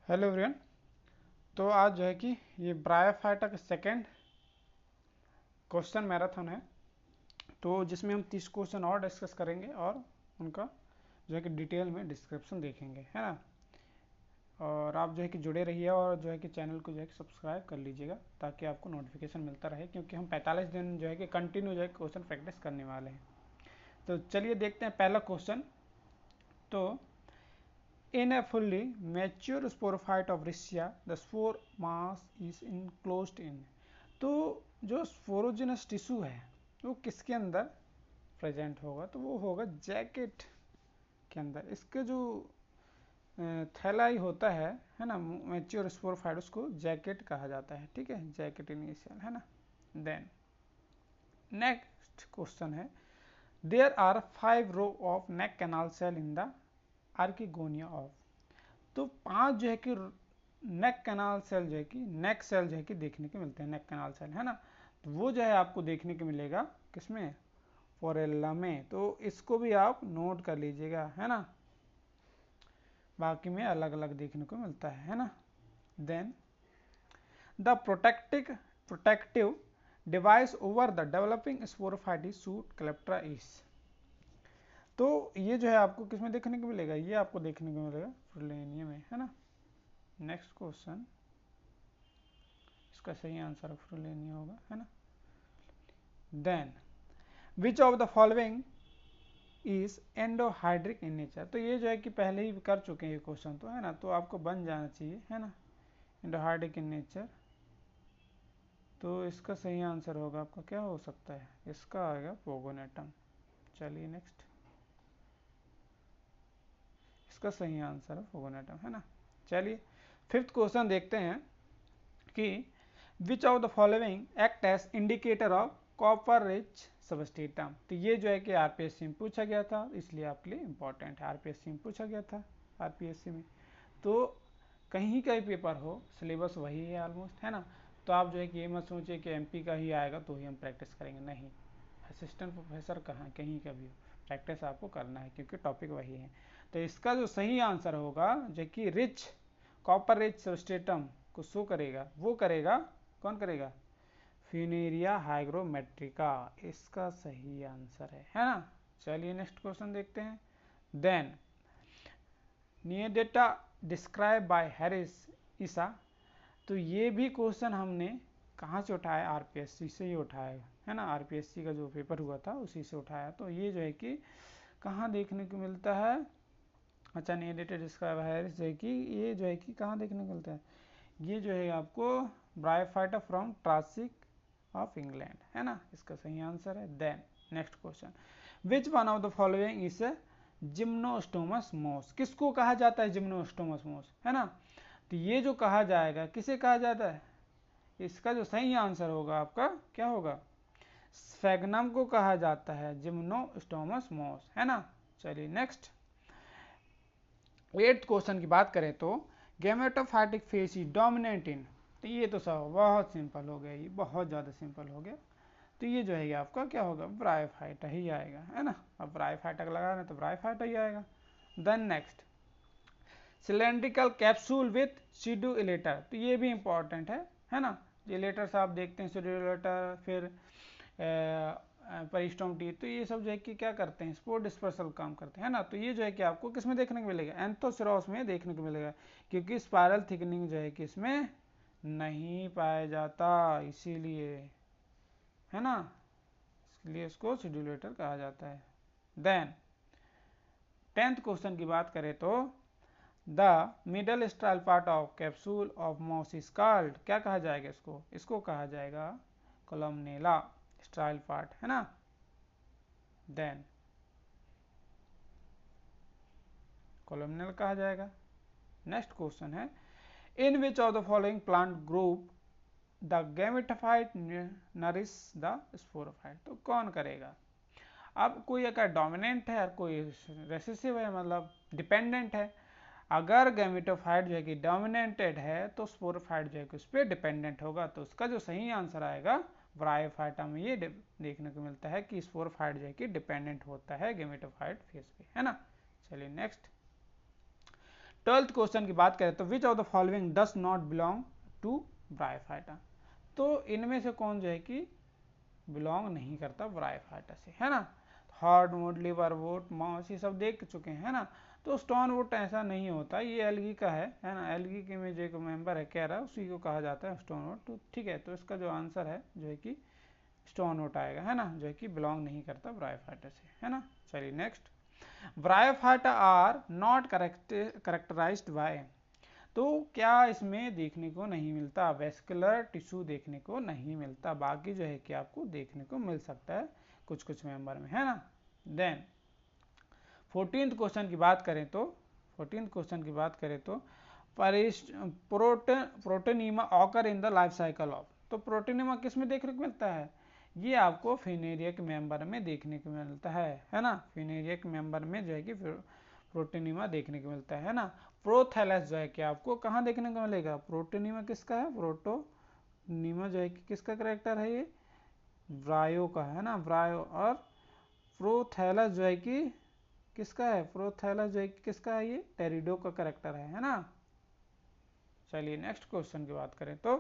Hello everyone. तो आज जो है कि ये ब्रायोफाइटा का सेकेंड क्वेश्चन मैराथन है, तो जिसमें हम 30 क्वेश्चन और डिस्कस करेंगे और उनका जो है कि डिटेल में डिस्क्रिप्शन देखेंगे, है ना। और आप जो है कि जुड़े रहिए और जो है कि चैनल को जो है कि सब्सक्राइब कर लीजिएगा ताकि आपको नोटिफिकेशन मिलता रहे, क्योंकि हम 45 दिन जो है कि कंटिन्यू जो है क्वेश्चन प्रैक्टिस करने वाले हैं। तो चलिए देखते हैं पहला क्वेश्चन। तो in a fully mature sporophyte of Riccia, the spore mass is enclosed in। तो जो स्पोरोजिनस टिश्यू है वो किसके अंदर प्रेजेंट होगा? तो वो होगा जैकेट के अंदर। इसके जो थैलाई होता है ना, मैच्योर स्पोरोफाइट, उसको जैकेट कहा जाता है। ठीक है, जैकेट इनिशियल, है ना। देन नेक्स्ट क्वेश्चन है, there are 5 row of neck canal cell in the archegonia of. तो 5 जो है कि नेक कैनाल सेल जो है कि नेक सेल जो है कि देखने को मिलते हैं, नेक कैनाल सेल, है ना। तो वो जो है आपको देखने को मिलेगा किसमें? फोरेल्ला में। तो इसको भी आप नोट कर लीजिएगा, है ना। बाकी में अलग अलग देखने को मिलता है ना। Then the protective device over the developing sporophyte is suit calyptra is. तो ये जो है आपको किसमें देखने को मिलेगा? ये आपको देखने को मिलेगा फ्रुलेनिया में, है ना। नेक्स्ट क्वेश्चन, इसका सही आंसर फ्रुलेनिया होगा, है ना। Then which of the following is endohydric in nature. तो ये जो है कि पहले ही कर चुके हैं ये क्वेश्चन, तो है ना, तो आपको बन जाना चाहिए, है ना। एंडोहाइड्रिक इन नेचर, तो इसका सही आंसर होगा आपका क्या हो सकता है? इसका आएगा पोगोनेटम। चलिए नेक्स्ट, इसका सही आंसर है पोगोनेटम, है ना। चलिए फिफ्थ क्वेश्चन देखते हैं कि which of the following act as indicator of copper rich substratum. तो ये जो है कि आरपीएससी में पूछा गया था, इसलिए आपके लिए इंपॉर्टेंट है। आरपीएससी में पूछा गया था, आरपीएससी में तो कहीं का ही पेपर हो, सिलेबस वही है ऑलमोस्ट, है ना। तो आप जो है कि ये मत सोचिए कि एमपी का ही आएगा तो ही हम प्रैक्टिस करेंगे, नहीं। असिस्टेंट प्रोफेसर कहाँ, कहीं का भी हो, प्रैक्टिस आपको करना है क्योंकि टॉपिक वही है। तो इसका जो सही आंसर होगा जो कि रिच कॉपर रिच सबस्टेटम को शो करेगा, वो करेगा, कौन करेगा? फ्यूनेरिया हाइग्रोमेट्रिका, इसका सही आंसर है ना। चलिए नेक्स्ट क्वेश्चन देखते हैं। देन नियोडेटा डिस्क्राइब बाय हैरिस ईसा। तो ये भी क्वेश्चन हमने कहाँ से उठाया? आरपीएससी से ही उठाया, है ना। आरपीएससी का जो पेपर हुआ था उसी से उठाया। तो ये जो है कि कहाँ देखने को मिलता है? अच्छा, नियोडेटा डिस्क्राइब हैरिस जो है कि ये जो है कि कहाँ देखने को मिलता है? ये जो है आपको bryophyta from Triassic of England, है ना। इसका सही आंसर है। Then next question, which one of the following is gymnostomous moss. किसको कहा जाता है जिम्नोस्टोमस मोस, है ना। तो ये जो कहा जाएगा, किसे कहा जाता है? इसका जो सही आंसर होगा आपका क्या होगा? स्फेगनम को कहा जाता है जिम्नोस्टोमस मोस, है ना। चलिए नेक्स्ट, 8th क्वेश्चन की बात करें तो gametophytic face is dominant in. तो ये तो सब बहुत सिंपल हो गया, ये बहुत ज़्यादा सिंपल हो गया। तो ये जो है आपका क्या होगा? ब्रायोफाइटा ही आएगा, है ना। अब ब्रायोफाइटा का लगा रहे तो ब्रायोफाइटा ही आएगा। Then next, cylindrical capsule with pseudo elater. तो ये भी इंपॉर्टेंट है ना। इलेटर्स आप देखते हैं, सीडो इलेटर, फिर परिस्टोम टी, तो ये सब जो है कि क्या करते हैं? स्पोर डिस्पर्सल काम करते हैं ना। तो ये जो है कि आपको किस में देखने को मिलेगा? एंथोसिरोस में देखने को मिलेगा, क्योंकि स्पायरल थिकनिंग जो है कि इसमें नहीं पाया जाता, इसीलिए, है ना। इसलिए इसको शेड्यूलेटर कहा जाता है। देन 10th क्वेश्चन की बात करें तो the middle style part of capsule of moss is called, क्या कहा जाएगा इसको? इसको कहा जाएगा कोलम्नेला स्टाइल पार्ट, है ना। देन कोलम्नल कहा जाएगा। नेक्स्ट क्वेश्चन है, in which of the following plant group the gametophyte nourish the sporophyte. तो कौन करेगा? अब कोई एक डोमिनेंट है और कोई रेसेसिव है, मतलब डिपेंडेंट है। अगर गैमेटोफाइट जो है कि डोमिनेटेड है तो स्पोरोफाइट जो है कि उस पर डिपेंडेंट होगा। तो उसका जो सही आंसर आएगा, ब्रायोफाइटा में ये देखने को मिलता है कि स्पोरोफाइट जो है कि डिपेंडेंट होता है गैमेटोफाइट फेस पे, है ना। चलिए नेक्स्ट, 12th क्वेश्चन की बात करें तो which of the following does not belong to Bryophyta, तो इनमें से कौन जो है कि बिलोंग नहीं करता ब्रायोफाइटा से, है ना। हार्डवुड, लिवरवुड, मॉस ये सब देख चुके हैं, है ना। तो स्टोनवुड ऐसा नहीं होता, ये एल्गी का है ना। एल्गी के में जो एक मेंबर है कह रहा उसी को कहा जाता है स्टोनवुड। तो ठीक है, तो इसका जो आंसर है जो है कि स्टोनवुड आएगा, है ना, जो है कि बिलोंग नहीं करता ब्रायोफाइटा से, है ना। चलिए next, Bryophyta are not characterised by, तो क्या इसमें देखने को नहीं मिलता, वेस्कुलर टिश्यू देखने को नहीं मिलता, बाकी जो है कि आपको देखने को मिल सकता है कुछ कुछ मेंबर में, है ना। देन 14th क्वेश्चन की बात करें तो 14th क्वेश्चन की बात करें तो protonema occur in the life cycle of, तो प्रोटोनीमा किस में देखने को मिलता है, ये आपको फिनेरियक मेंबर में देखने को मिलता है ना। फिनेरियक मेंबर में जो है कि प्रोटोनीमा देखने को मिलता है ना। प्रोथैलस जो है कि आपको कहाँ देखने को मिलेगा, प्रोटोनीमा किसका है, प्रोटोनीमा जो है कि किसका करेक्टर है, ये ब्रायो का, है ना, ब्रायो। और प्रोथैलस जो है कि किसका है, प्रोथैलस जो है कि किसका है, ये टेरिडो का करेक्टर है ना। चलिए नेक्स्ट क्वेश्चन की बात करें तो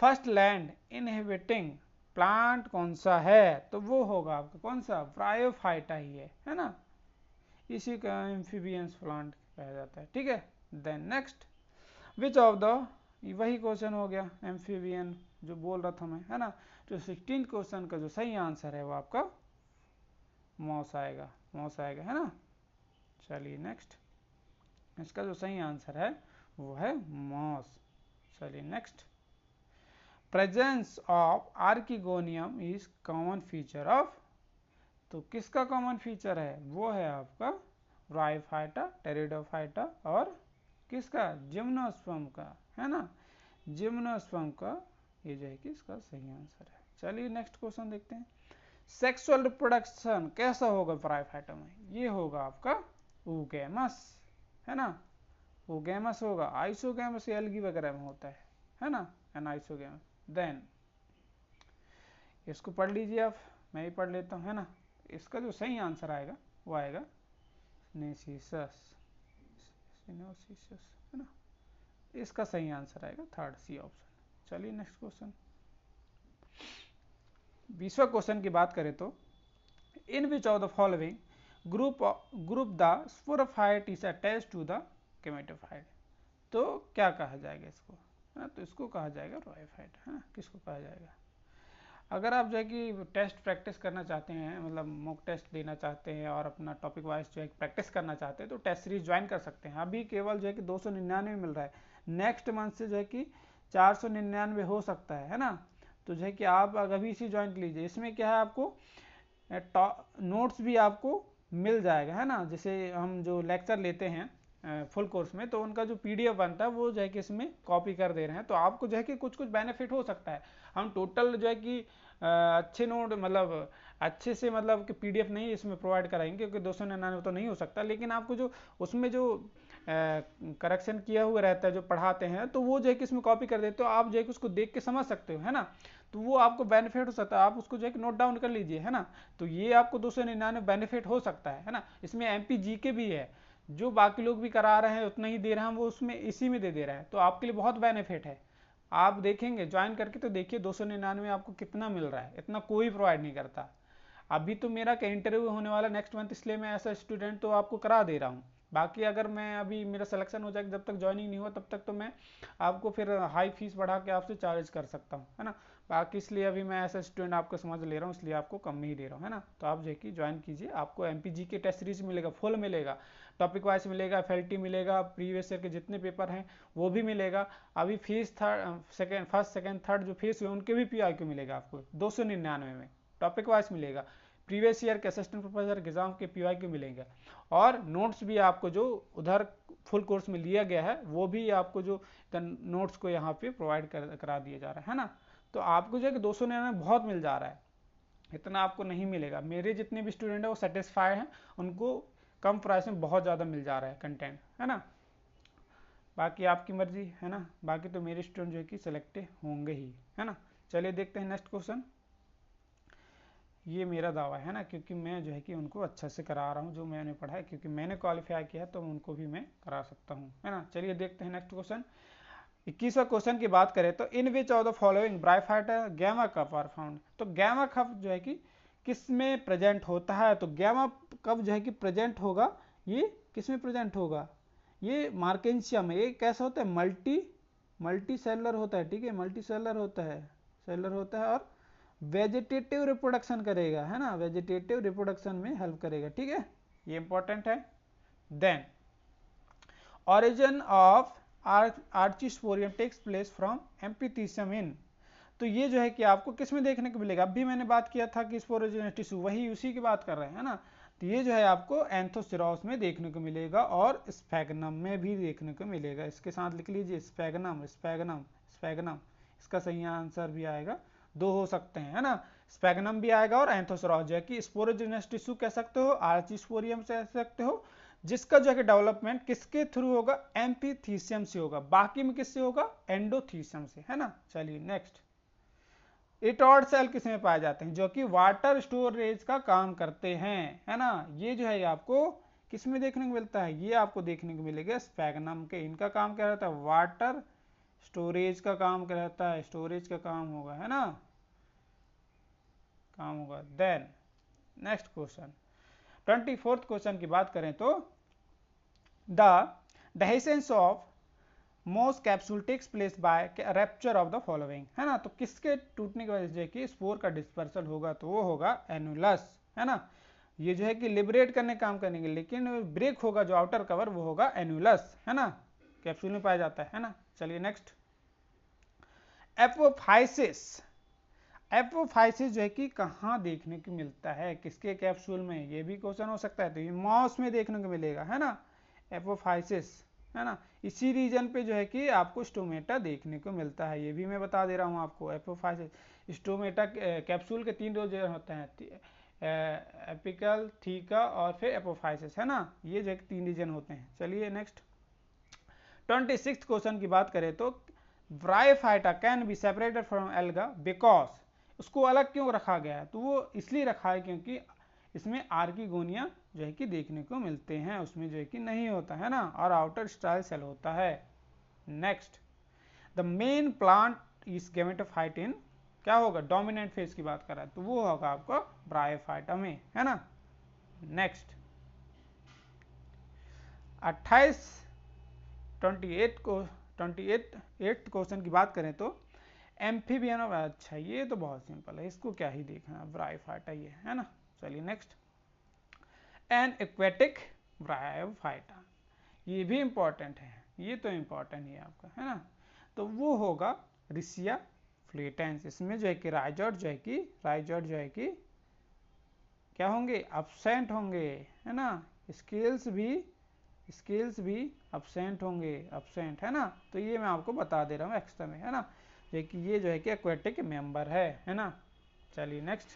फर्स्ट लैंड इनहिबिटिंग प्लांट कौन सा है, तो वो होगा आपका कौन सा, ब्रायोफाइटा ही है ना। इसी का एम्फीबियंस प्लांट कहा जाता है, ठीक है। Then next, which of the, वही क्वेश्चन हो गया एम्फीबियन जो बोल रहा था मैं, है ना। तो 16 क्वेश्चन का जो सही आंसर है वो आपका मॉस आएगा, है ना। चलिए नेक्स्ट, इसका जो सही आंसर है वो है मॉस। चलिए next, presence of archegonium is common feature of, तो किसका कॉमन फीचर है, वो है आपका ब्रायोफाइटा, टेरिडोफाइटा और किसका, जिम्नोस्पर्म का, है ना। जिम्नोस्पर्म का ये जो है कि इसका सही आंसर है। चलिए नेक्स्ट क्वेश्चन देखते हैं, सेक्सुअल रिप्रोडक्शन कैसा होगा ब्रायोफाइटा में, ये होगा आपका oogamous, है ना। oogamous होगा, आइसोगैमस एल्गी वगैरह में होता है ना, एनाइसोगैमस। देन इसको पढ़ लीजिए आप, मैं ही पढ़ लेता हूँ, है ना। इसका जो सही आंसर आएगा वो आएगा नेसिसस, है ना। इसका सही आंसर आएगा थर्ड सी ऑप्शन। चलिए नेक्स्ट क्वेश्चन, 20वां क्वेश्चन की बात करें तो in which of the following group the sporophyte is attach to the gametophyte, तो क्या कहा जाएगा इसको, है ना। तो इसको कहा जाएगा ब्रायोफाइट, है ना। किसको कहा जाएगा, अगर आप जो है कि टेस्ट प्रैक्टिस करना चाहते हैं, मतलब मॉक टेस्ट देना चाहते हैं और अपना टॉपिक वाइज जो है प्रैक्टिस करना चाहते हैं, तो टेस्ट सीरीज ज्वाइन कर सकते हैं। अभी केवल जो है कि 299 मिल रहा है, नेक्स्ट मंथ से जो है कि 499 हो सकता है ना। तो जो है कि आप अभी इसी ज्वाइन कर लीजिए। इसमें क्या है, आपको नोट्स भी आपको मिल जाएगा, है ना। जैसे हम जो लेक्चर लेते हैं फुल कोर्स में, तो उनका जो पीडीएफ बनता है वो जो है कि इसमें कॉपी कर दे रहे हैं, तो आपको जो है कि कुछ कुछ बेनिफिट हो सकता है। हम टोटल जो है कि अच्छे नोट मतलब अच्छे से मतलब कि पीडीएफ नहीं इसमें प्रोवाइड कराएंगे, क्योंकि 299 तो नहीं हो सकता, लेकिन आपको जो उसमें जो करेक्शन किया हुआ रहता है जो पढ़ाते हैं, तो वो जो है कि इसमें कॉपी कर देते हो, आप जो है कि उसको देख के समझ सकते हो, है ना। तो वो आपको बेनिफिट हो सकता है, आप उसको जो है कि नोट डाउन कर लीजिए, है ना। तो ये आपको 299 बेनिफिट हो सकता है ना। इसमें एमपी जीके भी है, जो बाकी लोग भी करा रहे हैं उतना ही दे रहे हैं, वो उसमें इसी में दे रहे हैं, तो आपके लिए बहुत बेनिफिट है। आप देखेंगे ज्वाइन करके तो देखिए 299 आपको कितना मिल रहा है, इतना कोई प्रोवाइड नहीं करता। अभी तो मेरा इंटरव्यू होने वाला नेक्स्ट मंथ, इसलिए मैं ऐसा स्टूडेंट तो आपको करा दे रहा हूँ। बाकी अगर मैं अभी मेरा सिलेक्शन हो जाएगा, जब तक ज्वाइनिंग नहीं हुआ तब तक तो मैं आपको फिर हाई फीस बढ़ा के आपसे चार्ज कर सकता हूँ, है ना। बाकी इसलिए अभी मैं ऐसा स्टूडेंट आपको समझ ले रहा हूँ, इसलिए आपको कम में ही दे रहा हूँ, है ना। तो आप जो है कि ज्वाइन कीजिए, आपको एमपीजी के टेस्ट सीरीज मिलेगा, फुल मिलेगा, टॉपिक वाइज मिलेगा, एफएलटी मिलेगा, प्रीवियस ईयर के जितने पेपर हैं वो भी मिलेगा। अभी फीस फर्स्ट सेकंड थर्ड जो फीस हुए उनके भी पीआईक्यू मिलेगा आपको 299 में, टॉपिक वाइज मिलेगा। प्रीवियस ईयर के असिस्टेंट प्रोफेसर एग्जाम के पीआईक्यू मिलेंगे, और नोट्स भी आपको जो उधर फुल कोर्स में लिया गया है वो भी आपको जो नोट्स को यहाँ पे प्रोवाइड करा दिया जा रहा है ना। तो आपको जो है कि 299 बहुत मिल जा रहा है, इतना आपको नहीं मिलेगा। मेरे जितने भी स्टूडेंट हैं वो सेटिस्फाइड हैं, उनको कम प्राइस में बहुत ज़्यादा मिल जा रहा है कंटेंट, है ना। बाकी आपकी मर्जी, है ना। बाकी तो मेरे स्टूडेंट जो है कि सिलेक्ट होंगे ही, है ना। चलिए देखते हैं नेक्स्ट क्वेश्चन, ये मेरा दावा है ना, क्योंकि मैं जो है कि उनको अच्छा से करा रहा हूँ जो मैंने पढ़ा है, क्योंकि मैंने क्वालिफाई किया है तो उनको भी मैं करा सकता हूँ, है ना। चलिए देखते हैं नेक्स्ट क्वेश्चन। 21वां क्वेश्चन की बात करें तो in which of the following bryophyta gemma cup are found. तो गैमा कप जो है कि किस में प्रेजेंट होता है, तो गैमा कप जो है कि प्रेजेंट होगा, ये किस में प्रेजेंट होगा, ये मार्केंशिया में। ये कैसा होता है, मल्टी सेलर होता है, ठीक है, मल्टी सेलर होता है और वेजिटेटिव रिप्रोडक्शन करेगा, है ना, वेजिटेटिव रिप्रोडक्शन में हेल्प करेगा, ठीक है, ये इंपॉर्टेंट है। Then origin of archisporium takes place from amphithecium in. तो ये जो है कि आपको किस में देखने को मिलेगा, अभी मैंने बात किया था कि स्पोरोजेनिक टिश्यू, वही उसी की बात कर रहे हैं, है ना। तो ये जो है आपको एंथोसिरोस में देखने को मिलेगा और स्फैग्नम में भी देखने को मिलेगा। इसके साथ लिख लीजिए स्फैग्नम, स्फैग्नम, स्फैग्नम, इसका सही आंसर भी आएगा, दो हो सकते हैं, है ना, स्फैग्नम भी आएगा और एंथोसिरोस जो है कि स्पोरोजेनिक टिश्यू कह सकते हो, आर्चिस्पोरियम कह सकते हो, जिसका जो है कि डेवलपमेंट किसके थ्रू होगा, एम्पिथीसियम से होगा, बाकी में किससे होगा, एंडोथीसियम से, है ना। चलिए नेक्स्ट, इटॉड सेल किसमें पाए जाते हैं, जो कि वाटर स्टोरेज का काम करते हैं, है ना। ये जो है आपको किसमें देखने को मिलता है, ये आपको देखने को मिलेगा स्फैग्नम के। इनका काम क्या रहता है, वाटर स्टोरेज का काम क्या रहता है, स्टोरेज का काम होगा, है ना, काम होगा। Then next question 24th question की बात करें तो the dehiscence of moss capsule takes place by rupture of the following, है ना। तो किसके टूटने की वजह से कि स्पोर का डिस्पर्सल होगा, तो वो होगा एनुलस, है ना। ये जो है कि लिबरेट करने काम करेंगे, लेकिन ब्रेक होगा जो आउटर कवर, वो होगा एनुलस, है ना, कैप्सूल में पाया जाता है ना। चलिए नेक्स्ट, एपोफाइसिस। एपोफाइसिस जो है कि कहाँ देखने को मिलता है, किसके कैप्सूल में, ये भी क्वेश्चन हो सकता है। तो ये माउस में देखने को मिलेगा, है ना, एपोफाइसिस, है ना। इसी रीजन पे जो है कि आपको स्टोमेटा देखने को मिलता है, ये भी मैं बता दे रहा हूँ आपको। एपोफाइसिस स्टोमेटा कैप्सूल के 3 रीजन होते हैं, एपिकल, थीका और फिर एपोफाइसिस, है ना, ये जो है 3 रीजन होते हैं। चलिए नेक्स्ट 26th क्वेश्चन की बात करें तो bryophyta can be separated from alga because, उसको अलग क्यों रखा गया है, तो वो इसलिए रखा है क्योंकि इसमें आर्किगोनिया जो है कि देखने को मिलते हैं, उसमें जो है कि नहीं होता, है ना, और आउटर स्टाइल सेल होता है। Next, the main plant is gametophyte इन, क्या होगा, डोमिनेंट फेज की बात कर रहा है, तो वो होगा आपको ब्रायोफाइटा में, है ना। नेक्स्ट 28 को 28th क्वेश्चन की बात करें तो एम्फीबियन, अच्छा ये तो बहुत सिंपल है, इसको क्या ही देखना, ब्रायोफाइटा ये, है ना। चलिए नेक्स्ट, एन एक्वेटिक ब्रायोफाइटा, ये भी इंपॉर्टेंट है, ये तो इंपॉर्टेंट है आपका, है ना। तो वो होगा रिसिया फ्लेटेंस। इसमें जो है कि राइजॉइड जो है कि क्या होंगे, अब्सेंट होंगे, है ना, स्केल्स भी अब्सेंट होंगे, अब्सेंट, है ना। तो ये मैं आपको बता दे रहा हूँ एक्स्ट्रा में, है ना, कि ये जो है कि एक्वेटिक मेंबर है ना। चलिए नेक्स्ट,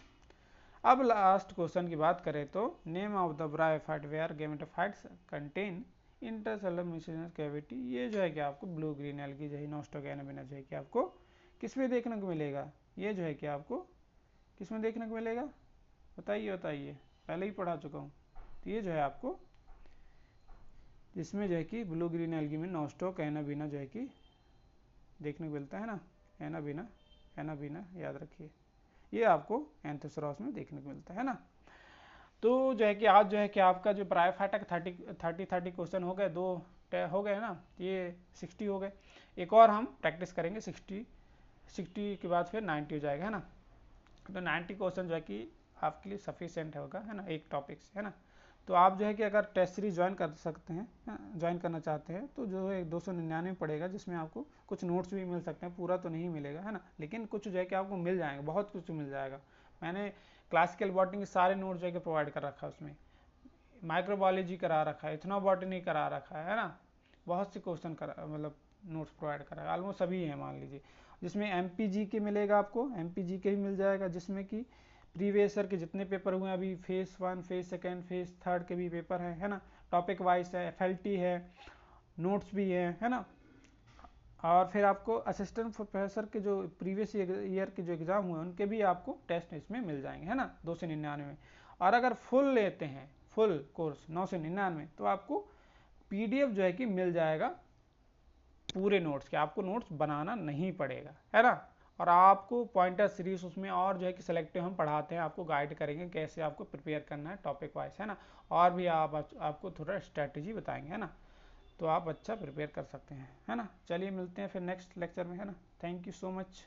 अब लास्ट क्वेश्चन की बात करें तो name of the bryophyte where gametophytes contain intercellular multicellular cavity, ये जो है कि आपको ब्लू ग्रीन एल्गी जो है नोस्टोगैनाबिना जो है कि आपको किस में देखने को मिलेगा, ये जो है कि आपको किस में देखने को मिलेगा, बताइए, पहले ही पढ़ा चुका हूँ। तो ये जो है आपको जिसमें जो है कि ब्लू ग्रीन एल्गी में नोस्टोगैनाबिना जो है कि देखने को मिलता है ना, एनाबिना याद रखिए, ये आपको एंथोसरॉस में देखने को मिलता है ना। तो जो है कि आज जो है कि आपका जो ब्रायोफाइटा का 30 क्वेश्चन हो गए, 2 हो गए ना, ये 60 हो गए। एक और हम प्रैक्टिस करेंगे 60 के बाद फिर 90 हो जाएगा, है ना। तो 90 क्वेश्चन जो है कि आपके लिए सफिशिएंट होगा, है ना, एक टॉपिक से, है ना। तो आप जो है कि अगर टेस्ट सीरीज ज्वाइन कर सकते हैं, ज्वाइन करना चाहते हैं, तो जो है 299 पड़ेगा, जिसमें आपको कुछ नोट्स भी मिल सकते हैं, पूरा तो नहीं मिलेगा, है ना, लेकिन कुछ जो है कि आपको मिल जाएगा, बहुत कुछ मिल जाएगा। मैंने क्लासिकल बॉटनी के सारे नोट्स जो है कि प्रोवाइड कर रखा है, उसमें माइक्रोबायोलॉजी करा रखा है, इथनोबॉटनी करा रखा है ना, बहुत से क्वेश्चन मतलब नोट्स प्रोवाइड करा है, ऑलमोस्ट सभी हैं मान लीजिए। जिसमें एमपीजी के मिलेगा आपको, एमपीजी के भी मिल जाएगा, जिसमें कि प्रीवियस ईयर के जितने पेपर हुए हैं अभी फेज 1, फेज 2, फेज 3 के भी पेपर है ना, टॉपिक वाइज है, एफएलटी है, नोट्स भी है ना, और फिर आपको असिस्टेंट प्रोफेसर के जो प्रीवियस ईयर के जो एग्ज़ाम हुए उनके भी आपको टेस्ट इसमें मिल जाएंगे, है ना, 299 में। और अगर फुल लेते हैं, फुल कोर्स 999, तो आपको पीडीएफ जो है कि मिल जाएगा पूरे नोट्स के, आपको नोट्स बनाना नहीं पड़ेगा, है ना। और आपको पॉइंटर सीरीज उसमें और जो है कि सिलेक्टिव हम पढ़ाते हैं, आपको गाइड करेंगे कैसे आपको प्रिपेयर करना है टॉपिक वाइज, है ना। और भी आपको थोड़ा स्ट्रेटेजी बताएंगे, है ना, तो आप अच्छा प्रिपेयर कर सकते हैं, है ना। चलिए मिलते हैं फिर नेक्स्ट लेक्चर में, है ना। Thank you so much.